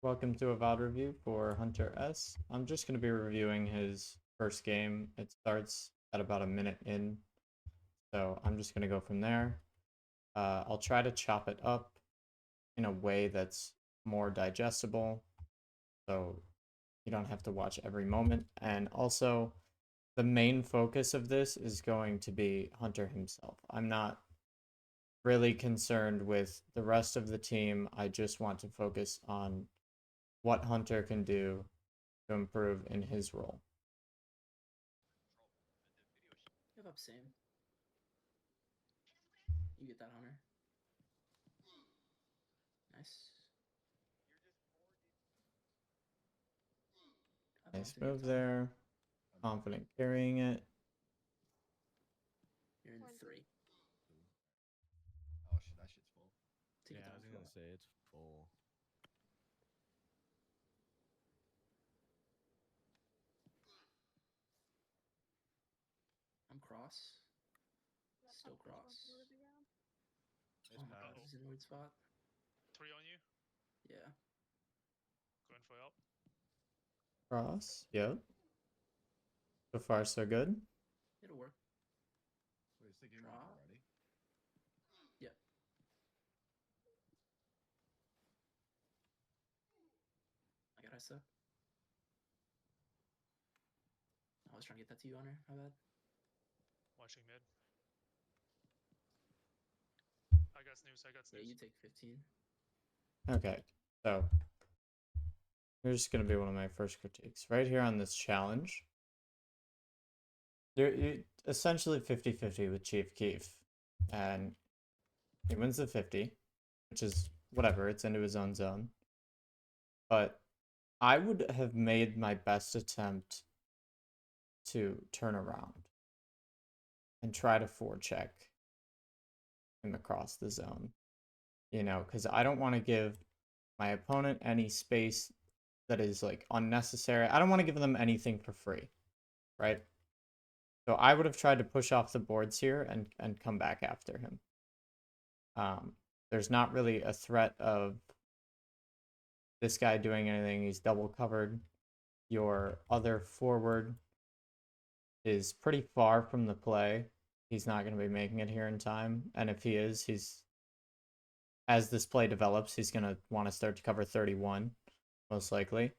Welcome to a VOD review for HunterS. I'm just going to be reviewing his first game. It starts at about a minute in, so I'm just going to go from there. I'll try to chop it up in a way that's more digestible, so you don't have to watch every moment. And also, the main focus of this is going to be Hunter himself. I'm not really concerned with the rest of the team. I just want to focus on what Hunter can do to improve in his role. Give up, Sam. You get that, Hunter. Nice. Nice move there. Confident carrying it. You're in 3. Oh shit, that shit's full. Take Yeah, I was gonna say it's full. I'm cross. Still cross. Oh my god, this is in a weird spot. 3 on you. Yeah. Going for help. Cross. Yep. So far, so good. It'll work. Wait, is the game Draw. on already? Yep. I got ISO. I was trying to get that to you, Hunter. My bad. Watching mid. I got snooze. Yeah, you take 15. Okay, so here's just going to be one of my first critiques. Right here on this challenge, you're essentially 50-50 with Chief Keef. And he wins the 50, which is whatever, it's into his own zone. But I would have made my best attempt to turn around and try to forecheck him across the zone. You know, because I don't want to give my opponent any space that is like unnecessary. I don't want to give them anything for free, right? So I would have tried to push off the boards here and come back after him. There's not really a threat of this guy doing anything. He's double covered. Your other forward is pretty far from the play. He's not going to be making it here in time. And if he is, as this play develops, he's going to want to start to cover 31, most likely.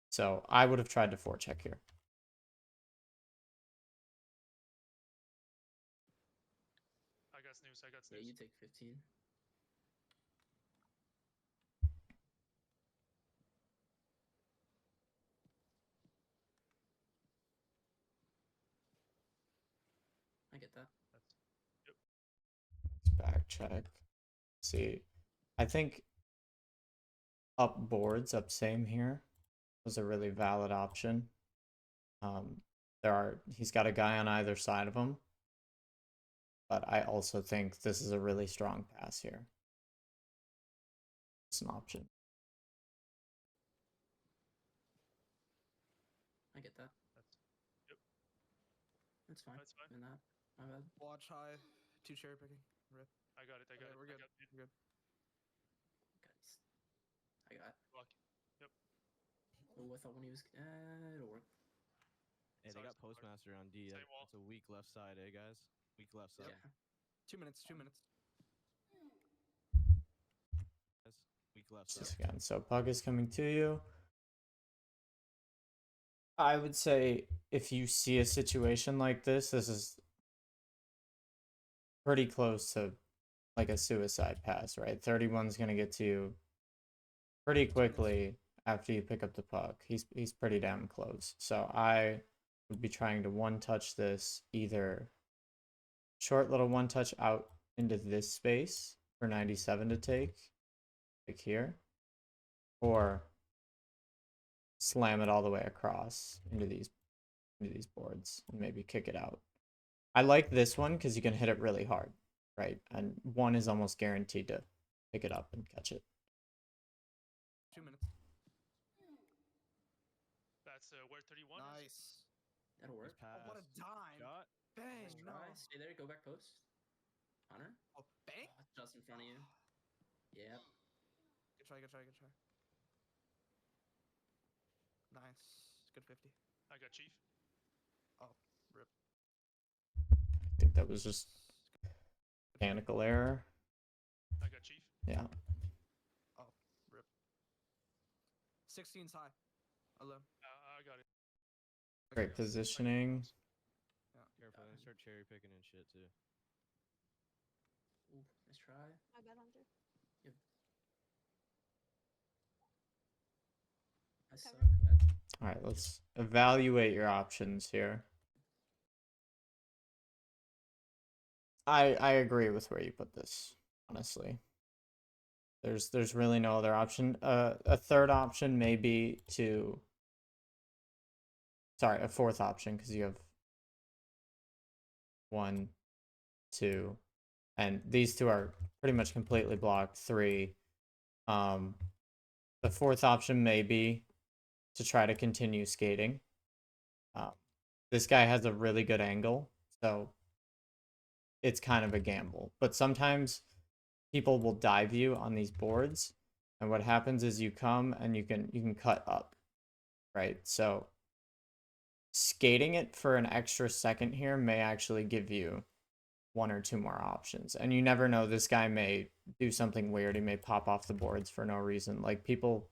So I would have tried to forecheck here. I got snooze. Yeah, you take 15. I get that. Let's back check. See, I think up boards, up same here was a really valid option. He's got a guy on either side of him, but I also think this is a really strong pass here. It's an option. I get that. That's fine. That's fine. In that. My bad. Watch high. 2 cherry picking. Rip. I got it. I got it. We're good. I got it. We're good. Guys. I got. Lucky. Yep. Oh, I thought when he was. It'll work. Hey, they got postmaster on D. Same wall. It's a weak left side, eh, guys? Weak left side. Yeah. 2 minutes. 2 minutes. Weak left side. Just again, so puck is coming to you. I would say if you see a situation like this is pretty close to like a suicide pass, right? 31's gonna get to you pretty quickly after you pick up the puck. He's pretty damn close. So I would be trying to one-touch this, either short little one-touch out into this space for 97 to take, like here, or slam it all the way across into these boards and maybe kick it out. I like this one because you can hit it really hard, right? And one is almost guaranteed to pick it up and catch it. 2 minutes. That's where 31 is. Nice. That'll work. Pass. Oh, what a dime. Shot. Bang. Nice No. try. Stay there. Go back post. Hunter. Oh, bang. Oh, just in front of you. Yep. Good try. Good try. Good try. Nice. Good 50. I got chief. Oh, rip. I think that was just mechanical error. I got chief. Yeah. Oh, rip. 16's high. Alone. I got it. Great positioning. Yeah. Got Careful, they him. start cherry picking and shit too. Ooh, nice try. My bad, Hunter. I suck. Cover. All right, let's evaluate your options here. I agree with where you put this, honestly. There's really no other option. A third option may be to, sorry, a fourth option, because you have 1, 2, and these two are pretty much completely blocked. 3. The fourth option may be to try to continue skating. This guy has a really good angle, so it's kind of a gamble. But sometimes people will dive you on these boards, and what happens is you come and you can cut up, right? So skating it for an extra second here may actually give you 1 or 2 more options. And you never know, this guy may do something weird. He may pop off the boards for no reason. Like, people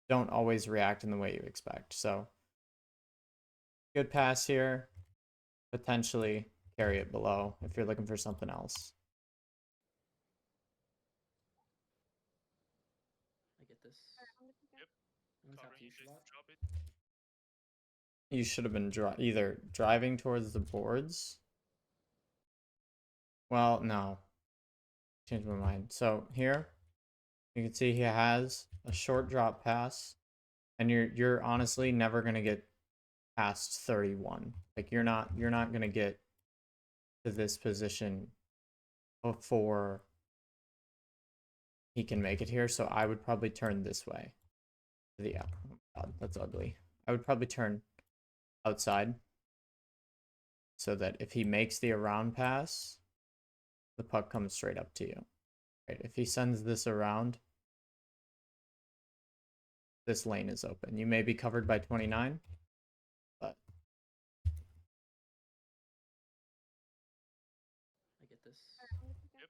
don't always react in the way you expect. So good pass here. Potentially carry it below if you're looking for something else. I get this. Alright, I'm gonna pick up. I'm gonna tap Covering you you. for Just that. drop it. You should have been either driving towards the boards. Well, no. Changed my mind. So here, you can see he has a short drop pass, and you're honestly never gonna get past 31. Like, you're not gonna get to this position before he can make it here. So I would probably turn this way. Yeah, oh my God, that's ugly. I would probably turn outside so that if he makes the around pass, the puck comes straight up to you. Right? If he sends this around, this lane is open. You may be covered by 29, but I get this. Alright, I'm gonna pick up. Yep.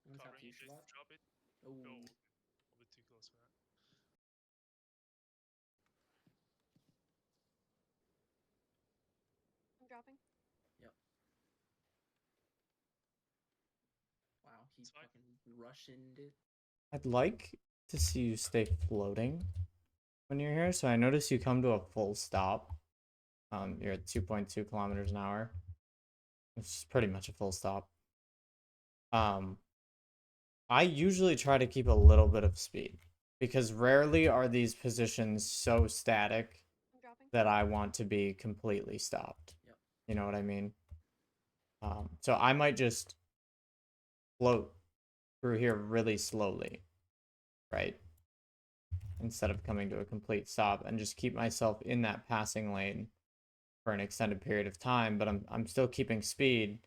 I'm gonna tap Covering you you. for Just that. drop it. Oh, Oh, a bit too close for that. I'm dropping. wow, he It's fine. fucking Russianed it. I'd like to see you stay floating when you're here. So I notice you come to a full stop. You're at 2.2 kilometers an hour, which is pretty much a full stop. I usually try to keep a little bit of speed because rarely are these positions so static I'm dropping. that I want to be completely stopped. Yep. You know what I mean? So I might just float through here really slowly, right? Instead of coming to a complete stop, and just keep myself in that passing lane for an extended period of time, but I'm still keeping speed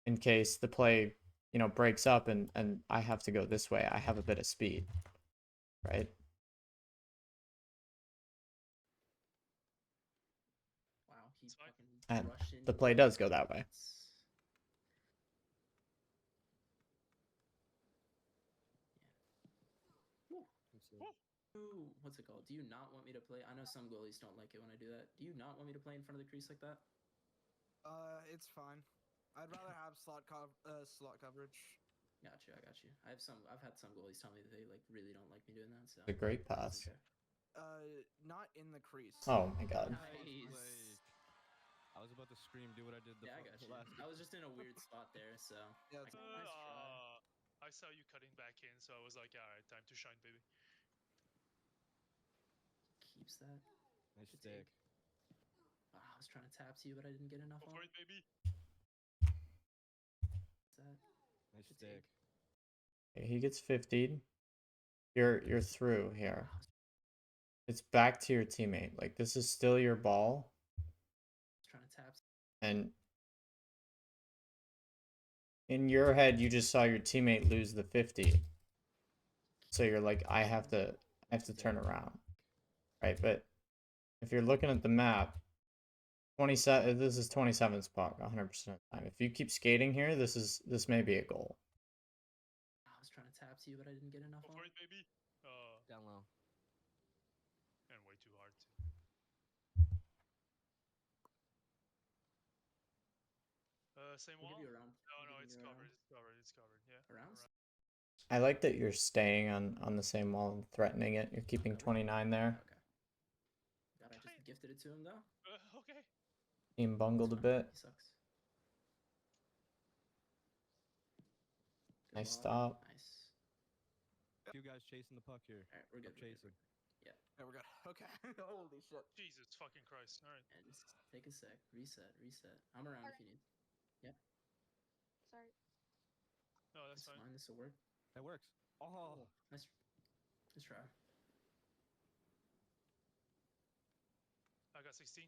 in case the play, you know, breaks up and I have to go this way. I have a bit of speed, right? Wow, he It's fine. fucking And Russianed the play does go that way. Ooh, what's it called? Do you not want me to play? I know some goalies don't like it when I do that. Do you not want me to play in front of the crease like that? It's fine. I'd rather have slot coverage. Gotcha, I got you. I've had some goalies tell me that they like really don't like me doing that. So It's a great that's pass. okay. Not in the crease. Oh my God. Nice. I was about to scream, do what I did the Yeah, I got you. last I was just in a weird spot there, so. Yeah, it's Nice try. I saw you cutting back in, so I was like, alright, time to shine, baby. Keeps that. nice Good stick. take. Ah, I was trying to tap to you, but I didn't get enough Go on for it. it, baby. That. Nice Good stick. take. Okay, he gets 50'd. You're through here. It's back to your teammate. Like, this is still your ball, I was trying to tap. and in your head, you just saw your teammate lose the 50. So you're like, I have to turn around, right? But if you're looking at the map, 27. This is 27's puck, 100% of the time. If you keep skating here, this may be a goal. I was trying to tap to you, but I didn't get enough Go on for it. it, baby. Down low. And way too hard. Same We'll wall? give you a round. No, We'll no, give it's you a covered. round. It's covered. It's covered. Yeah. Around? I like that you're staying on the same wall and threatening it. You're keeping 29 there. Okay. God, I just gifted it to him though. Okay. Team bungled a It's fine. bit. He sucks. Good Nice ball. stop. Nice. You guys chasing the puck here. Alright, we're good. I'm We're good, chasing. Yeah. Yeah, we're good. Okay. Holy shit. Jesus fucking Christ. All right. And just take a sec. Reset. I'm around if you need. Sorry. No, that's It's fine. fine. This will work. That works. Oh. Nice. Let's try. I got 16.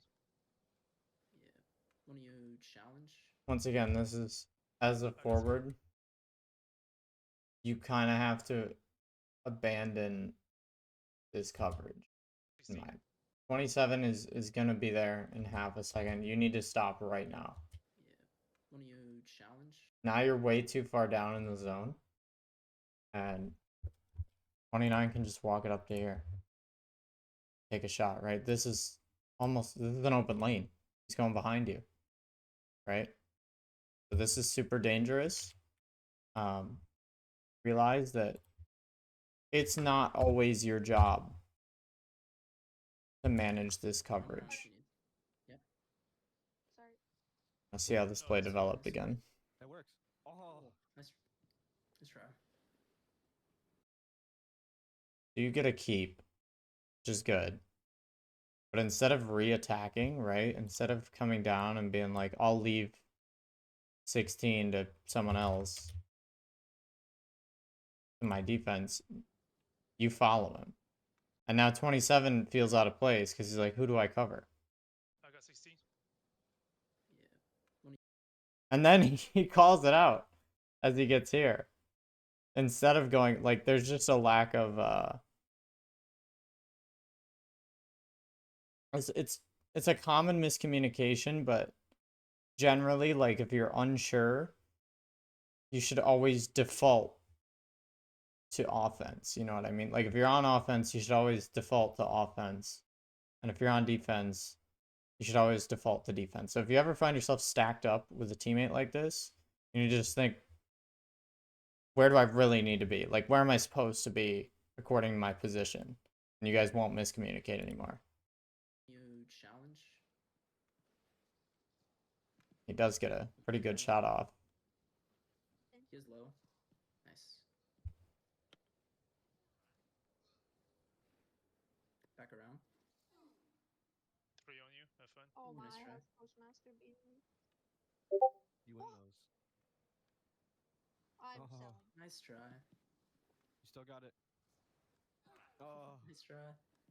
Yeah. Want you challenge? Once again, this is as a forward. You kind of have to abandon this coverage. 16. 27 is gonna be there in half a second. You need to stop right now. Yeah. Want you challenge? Now you're way too far down in the zone. And 29 can just walk it up to here. Take a shot, right? This is an open lane. He's going behind you. Right? So this is super dangerous. Realize that it's not always your job to manage this coverage. Sorry. Let's see how this play developed again. That works. Oh. Nice. Let's try. So you get a keep, which is good. But instead of re-attacking, right? Instead of coming down and being like, I'll leave 16 to someone else in my defense, you follow him. And now 27 feels out of place because he's like, who do I cover? I got 16. Yeah. And then he calls it out as he gets here. Instead of going, like, there's just a lack of, it's a common miscommunication, but generally, like, if you're unsure, you should always default to offense. You know what I mean? Like, if you're on offense, you should always default to offense. And if you're on defense, you should always default to defense. So if you ever find yourself stacked up with a teammate like this, you need to just think, where do I really need to be? Like, where am I supposed to be according to my position? And you guys won't miscommunicate anymore. You challenge? He does get a pretty good shot off. He is low. Nice. Back around. 3 on you. Have fun. Oh Ooh, my, nice try. has Postmaster beat me. You win those. I'm Oh. selling. Nice try. You still got it. Oh. Nice try.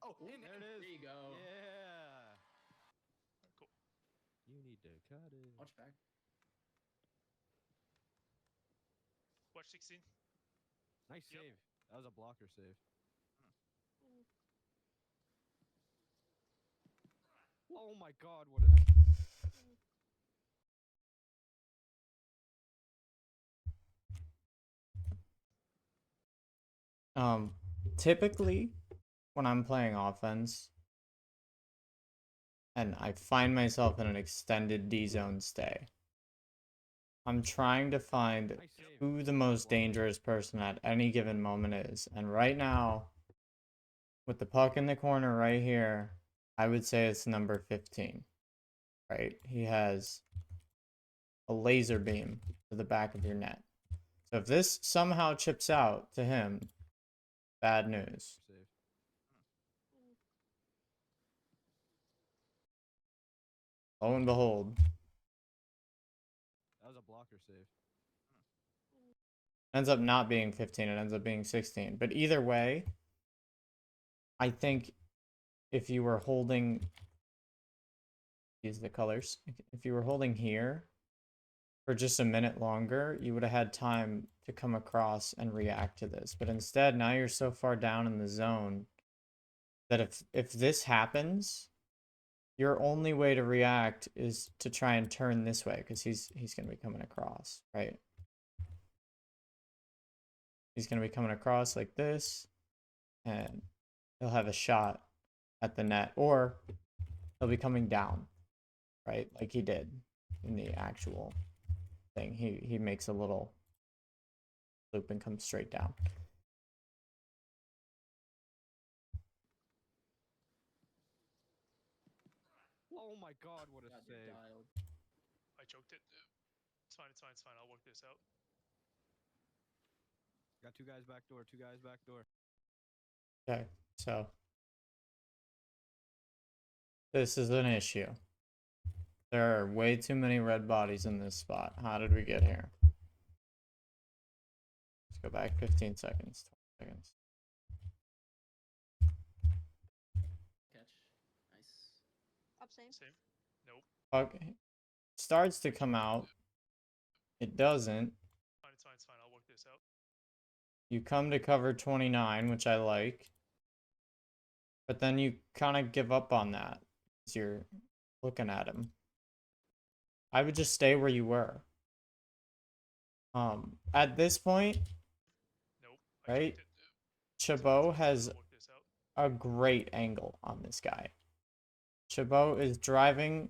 Oh, Ooh, there it is. There you go. Yeah. Cool. You need to cut it. Watch back. Watch 16. Nice Yep. save. That was a blocker save. Oh my god, what a... Typically, when I'm playing offense, and I find myself in an extended D zone stay, I'm trying to find Nice save. who the most dangerous person at any given moment is. And right now, with the puck in the corner right here, I would say it's number 15. Right? He has a laser beam to the back of your net. So if this somehow chips out to him, bad news. Save. Lo and behold, That was a blocker save. ends up not being 15, it ends up being 16. But either way, I think if you were holding, use the colors, if you were holding here, for just a minute longer, you would have had time to come across and react to this. But instead, now you're so far down in the zone that if this happens, your only way to react is to try and turn this way because he's going to be coming across, right? He's going to be coming across like this, and he'll have a shot at the net, or he'll be coming down, right? Like he did in the actual thing. He makes a little loop and comes straight down. Oh my god, what a God, you're save. dialed. I choked it. It's fine, it's fine, it's fine. I'll work this out. Got two guys back door, two guys back door. Okay, so this is an issue. There are way too many red bodies in this spot. How did we get here? Let's go back 15 seconds, 20 seconds. Catch. Nice. Up same. Same. Nope. Okay. Starts to come out. It doesn't. Fine, it's fine, it's fine. I'll work this out. You come to cover 29, which I like. But then you kind of give up on that as you're looking at him. I would just stay where you were. At this point, Nope. right? Choked it. It's fine, Chabot it's fine, has I'll work this out. a great angle on this guy. Chabot is driving.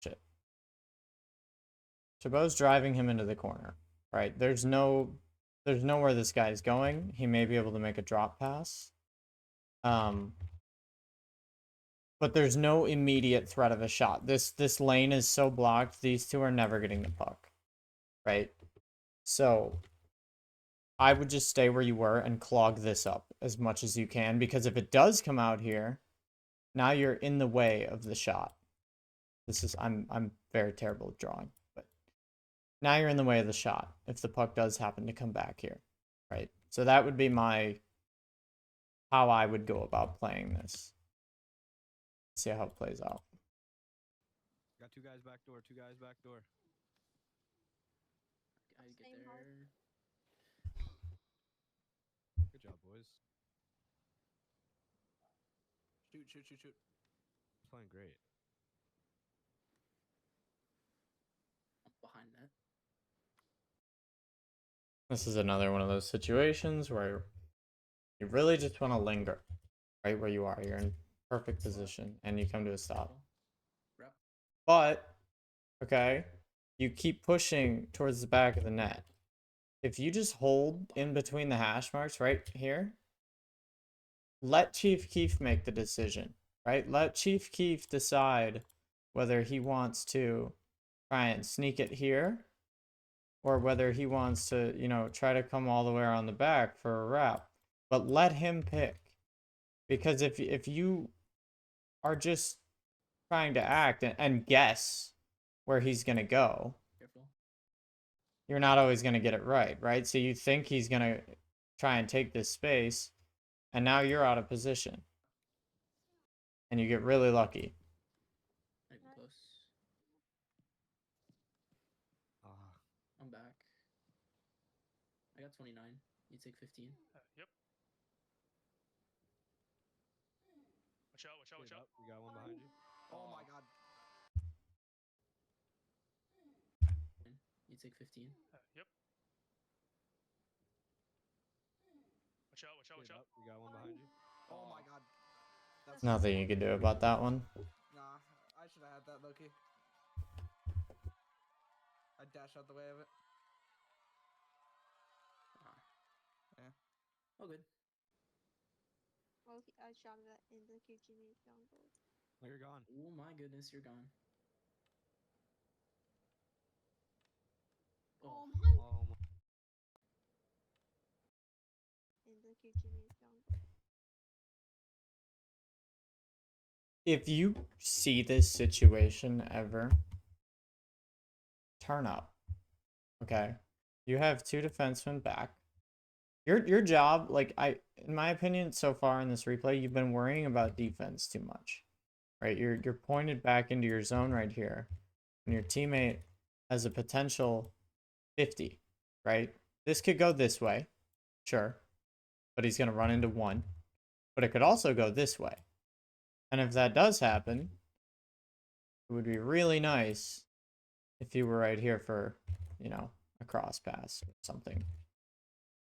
Shit. Chabot's driving him into the corner, right? There's nowhere this guy is going. He may be able to make a drop pass. But there's no immediate threat of a shot. This lane is so blocked, these two are never getting the puck, right? So I would just stay where you were and clog this up as much as you can, because if it does come out here, now you're in the way of the shot. This is I'm very terrible at drawing, but now you're in the way of the shot if the puck does happen to come back here, right? So that would be how I would go about playing this. See how it plays out. Got two guys back door, two guys back door. How you get Same there? hard. Good job, boys. Shoot, shoot, shoot, shoot. Playing great. I'm behind that. This is another one of those situations where you really just want to linger right where you are. You're in perfect position and you come to a stop. Rep. But, okay, you keep pushing towards the back of the net. If you just hold in between the hash marks right here, let Chief Keef make the decision, right? Let Chief Keef decide whether he wants to try and sneak it here or whether he wants to, try to come all the way around the back for a wrap. But let him pick. Because if you are just trying to act and guess where he's going to go, Careful. you're not always going to get it right? So you think he's going to try and take this space, and now you're out of position. And you get really lucky. Not even close. Ah, I'm back. I got 29. You take 15. Yep. Watch out, watch out, watch get out. up. We got one behind you. Oh my god. You take 15. Yep. Watch out, watch out, watch Get out. up. We got one behind you. Oh my god. That's Nothing you can do about that one. Nah, I should have had that, Loki. I dash out the way of it. Ah. Yeah. Oh, good. Well, I shot it in the QG jungle. Oh, you're gone. Oh my goodness, you're gone. Oh Oh, my! Oh my. In the QG jungle. If you see this situation ever, turn up. Okay? You have two defensemen back. Your job, in my opinion, so far in this replay, you've been worrying about defense too much. Right? You're pointed back into your zone right here. And your teammate has a potential 50, right? This could go this way, sure, but he's going to run into 1. But it could also go this way. And if that does happen, it would be really nice if you were right here for, you know, a cross pass or something.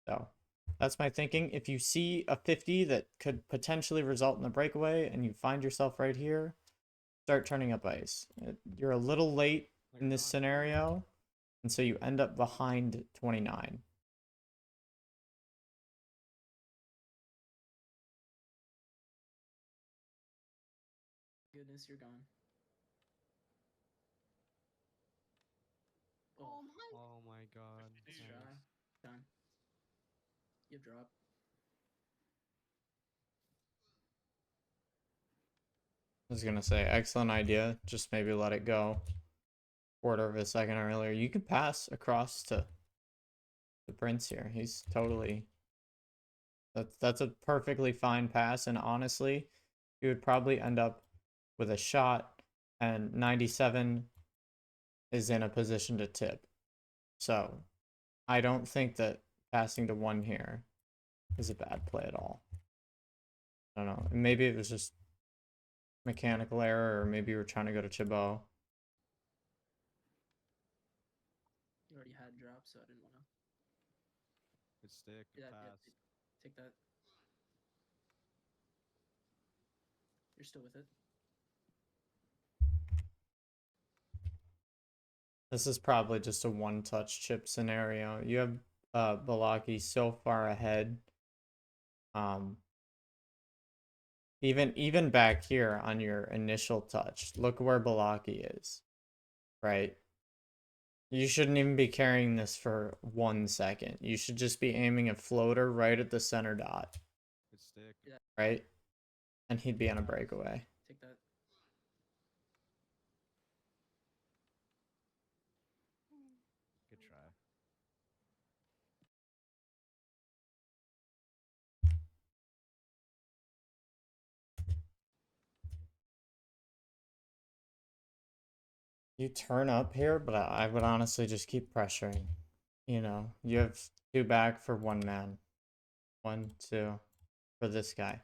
So that's my thinking. If you see a 50 that could potentially result in a breakaway and you find yourself right here, start turning up ice. You're a little late in this scenario, and so you end up behind 29. Goodness, you're gone. Oh Oh, my. Oh my god. nice Dude. try. Done. You have drop. I was gonna say, excellent idea. Just maybe let it go. Quarter of a second earlier. You could pass across to the Prince here. He's totally... That's a perfectly fine pass, and honestly, you would probably end up with a shot, and 97 is in a position to tip. So, I don't think that passing to 1 here is a bad play at all. I don't know. Maybe it was just mechanical error, or maybe you were trying to go to Chabot. You already had drop, so I didn't want to. Good stick, good Yeah, pass. take that. You're still with it. This is probably just a one-touch chip scenario. You have Balaki so far ahead. Even back here on your initial touch, look where Balaki is, right? You shouldn't even be carrying this for 1 second. You should just be aiming a floater right at the center dot, Good stick. Yeah. right? And he'd be on a breakaway. Take that. Good try. You turn up here, but I would honestly just keep pressuring. You know, you have 2 back for 1 man. 1, 2 for this guy.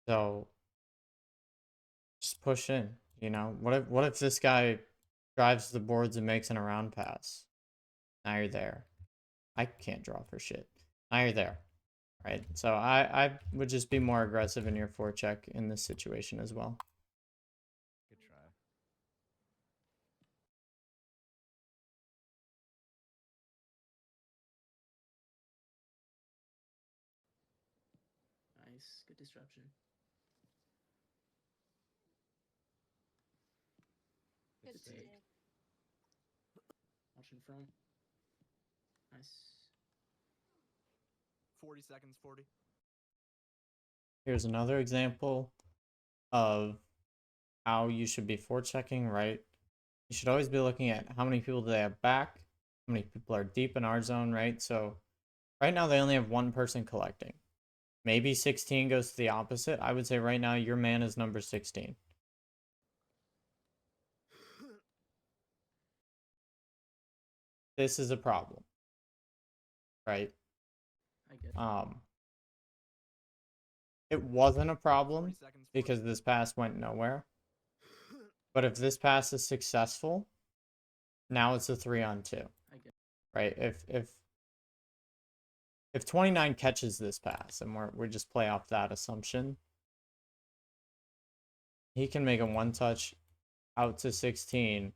So just push in, you know? What if this guy drives the boards and makes an around pass? Now you're there. I can't draw for shit. Now you're there. Right? So I would just be more aggressive in your forecheck in this situation as well. Good try. Nice. Good disruption. Good Good stick. take. Watch in front. Nice. 40 seconds, 40. Here's another example of how you should be forechecking, right? You should always be looking at how many people do they have back, how many people are deep in our zone, right? So right now they only have 1 person collecting. Maybe 16 goes to the opposite. I would say right now your man is number 16. This is a problem, right? I get it. It wasn't a 40 problem seconds, 40. because this pass went nowhere. But if this pass is successful, now it's a 3-on-2, I get it. right? If 29 catches this pass, and we just play off that assumption, he can make a 1-touch out to 16,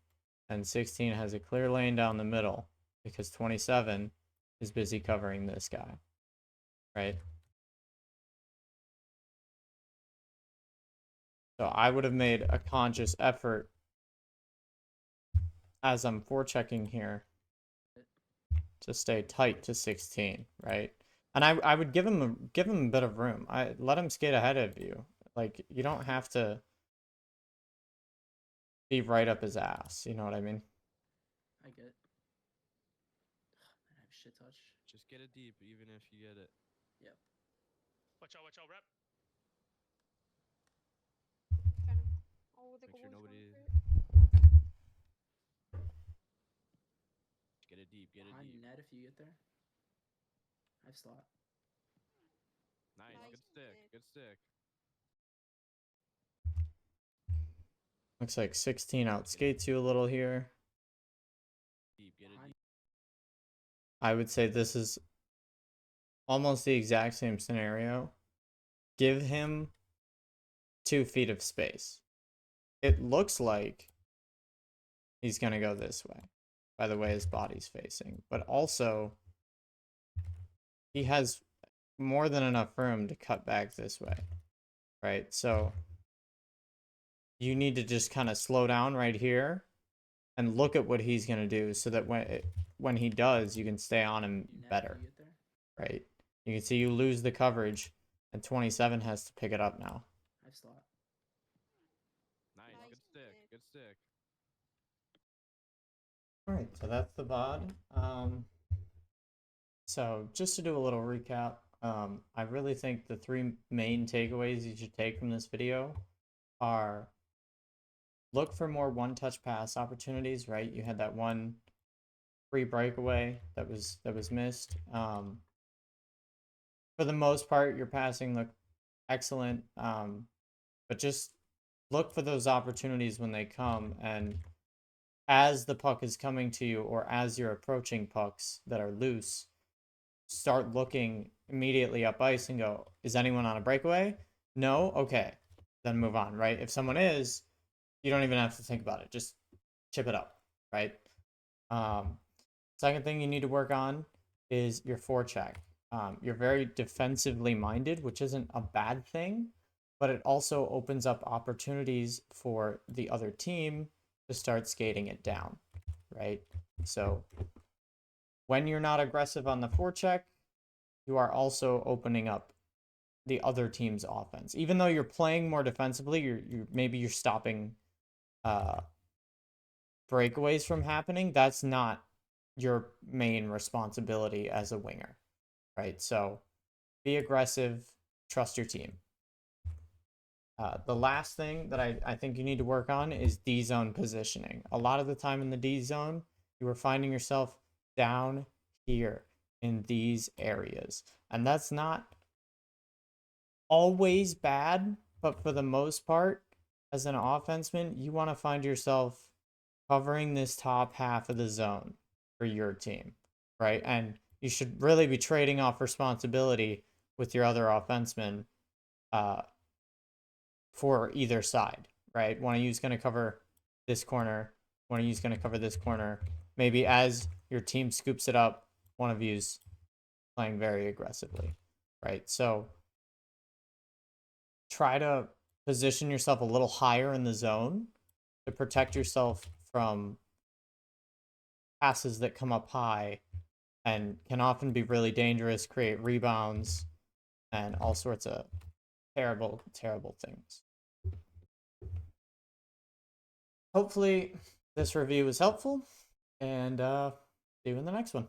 and 16 has a clear lane down the middle because 27 is busy covering this guy, right? So I would have made a conscious effort as I'm forechecking here to stay tight to 16, right? And I would give him a bit of room. I let him skate ahead of you. Like, you don't have to be right up his ass. You know what I mean? I get it. Man, I have shit touch. Just get it deep, even if you get it. Yep. Watch out, rep. Trying to. Oh, the Make sure goal's going nobody- for it. it deep. Get it Behind deep. net if you get there. I have slot. Nice. Nice Good stick. stick. Good stick. Looks like 16 outskates you a little here. Deep. Get it Behind deep. I would say this is almost the exact same scenario. Give him 2 feet of space. It looks like he's going to go this way, by the way his body's facing. But also, he has more than enough room to cut back this way, right? So you need to just kind of slow down right here and look at what he's going to do so that when he does, you can stay on him net if better, you get there. right? You can see you lose the coverage, and 27 has to pick it up now. I have slot. Nice. Nice Good stick. stick. Good stick. All right, so that's the VOD. So just to do a little recap, I really think the 3 main takeaways you should take from this video are: look for more one-touch pass opportunities, right? You had that one free breakaway that was missed. For the most part, your passing looked excellent, but just look for those opportunities when they come, and as the puck is coming to you or as you're approaching pucks that are loose, start looking immediately up ice and go, is anyone on a breakaway? No? Okay. Then move on, right? If someone is, you don't even have to think about it. Just chip it up, right? Second thing you need to work on is your forecheck. You're very defensively minded, which isn't a bad thing, but it also opens up opportunities for the other team to start skating it down, right? So when you're not aggressive on the forecheck, you are also opening up the other team's offense. Even though you're playing more defensively, you're stopping breakaways from happening. That's not your main responsibility as a winger, right? So be aggressive, trust your team. The last thing that I think you need to work on is D zone positioning. A lot of the time in the D zone, you are finding yourself down here in these areas. And that's not always bad, but for the most part, as an offenseman, you want to find yourself covering this top half of the zone for your team, right? And you should really be trading off responsibility with your other offensemen for either side, right? One of you is going to cover this corner, one of you is going to cover this corner. Maybe as your team scoops it up, one of you's playing very aggressively, right? So try to position yourself a little higher in the zone to protect yourself from passes that come up high and can often be really dangerous, create rebounds, and all sorts of terrible, terrible things. Hopefully this review was helpful, and see you in the next one.